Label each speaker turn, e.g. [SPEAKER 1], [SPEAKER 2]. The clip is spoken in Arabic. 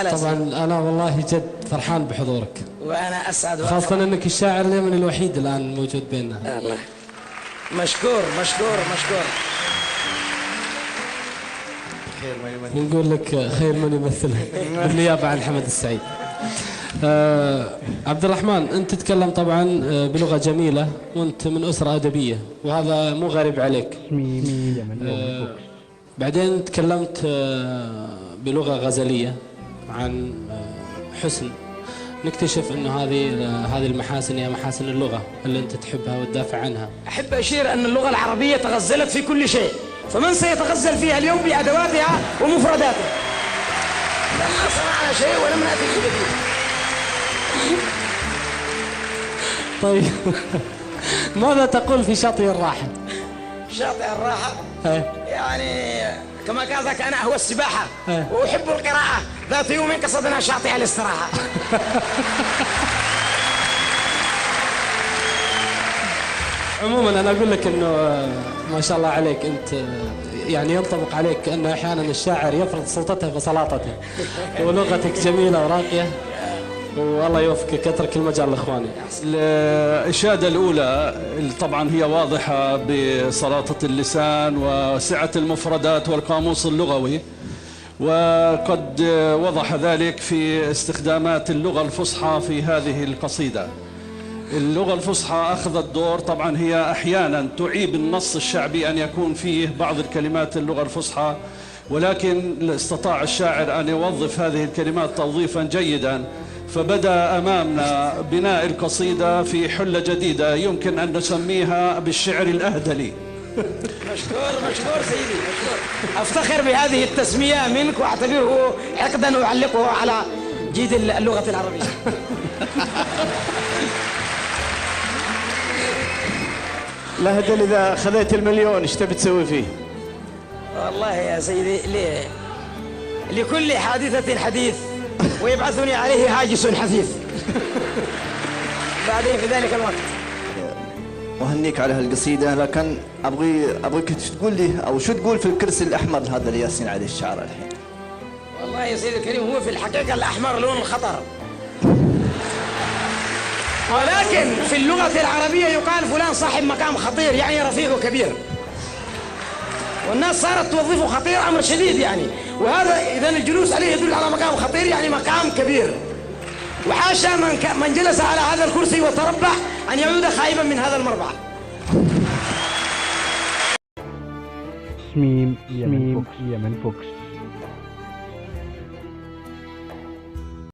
[SPEAKER 1] طبعا أنا والله جد فرحان بحضورك،
[SPEAKER 2] وأنا أسعد
[SPEAKER 1] خاصة أنك الشاعر اليمني الوحيد الآن موجود بيننا.
[SPEAKER 2] الله مشكور مشكور مشكور.
[SPEAKER 1] ونقول لك خير من يمثلها بالنيابة عن حمد السعيد. عبد الرحمن، أنت تتكلم طبعا بلغة جميلة وأنت من أسرة أدبية وهذا مو غريب عليك. بعدين تكلمت بلغة غزلية عن حسن، نكتشف أنه هذه المحاسن هي محاسن اللغة اللي أنت تحبها وتدافع عنها.
[SPEAKER 2] أحب أشير أن اللغة العربية تغزلت في كل شيء، فمن سيتغزل فيها اليوم بأدواتها ومفرداتها؟ لما صنعنا شيء ولم نأتي بجديد.
[SPEAKER 1] طيب ماذا تقول في شاطئ الراحة؟
[SPEAKER 2] شاطئ الراحة يعني كما قال ذاك أنا أهوى السباحة وأحب القراءة، ذات يوم قصدنا شاطئ الاستراحة.
[SPEAKER 1] عموما أنا أقول لك أنه ما شاء الله عليك، أنت يعني ينطبق عليك أنه أحيانا الشاعر يفرض سلطته بسلاطته، ولغتك جميلة وراقية والله يوفقك. اترك المجال لاخواني.
[SPEAKER 3] الإشادة الأولى طبعا هي واضحة بسلاطة اللسان وسعة المفردات والقاموس اللغوي، وقد وضح ذلك في استخدامات اللغة الفصحى في هذه القصيدة. اللغة الفصحى أخذت دور، طبعا هي أحيانا تعيب النص الشعبي أن يكون فيه بعض الكلمات اللغة الفصحى، ولكن استطاع الشاعر أن يوظف هذه الكلمات توظيفا جيدا، فبدأ أمامنا بناء القصيدة في حلة جديدة يمكن أن نسميها بالشعر الأهدلي.
[SPEAKER 2] مشكور مشكور سيدي مشكور. أفتخر بهذه التسمية منك وأعتبره عقدا أعلقه على جيد اللغة العربية.
[SPEAKER 4] الأهدل إذا خذيت المليون إيش تبي تسوي فيه؟
[SPEAKER 2] والله يا سيدي لكل حادثة حديث ويبعثني عليه هاجس حثيث. بعدين في ذلك الوقت.
[SPEAKER 5] وهنيك على هالقصيدة، لكن أبغيك تقول لي أو شو تقول في الكرسي الأحمر هذا اللي ياسين عليه الشعر الحين؟
[SPEAKER 2] والله يا سيدي الكريم هو في الحقيقة الأحمر لون الخطر، ولكن في اللغة العربية يقال فلان صاحب مقام خطير، يعني رفيقه كبير، والناس صارت توظفه خطير أمر شديد يعني، وهذا إذا الجلوس عليه يدل على مقام خطير يعني مقام كبير، وحاشا من جلس على هذا الكرسي وتربح أن يعود خائبا من هذا المربع.
[SPEAKER 6] سميم يمن فوكس.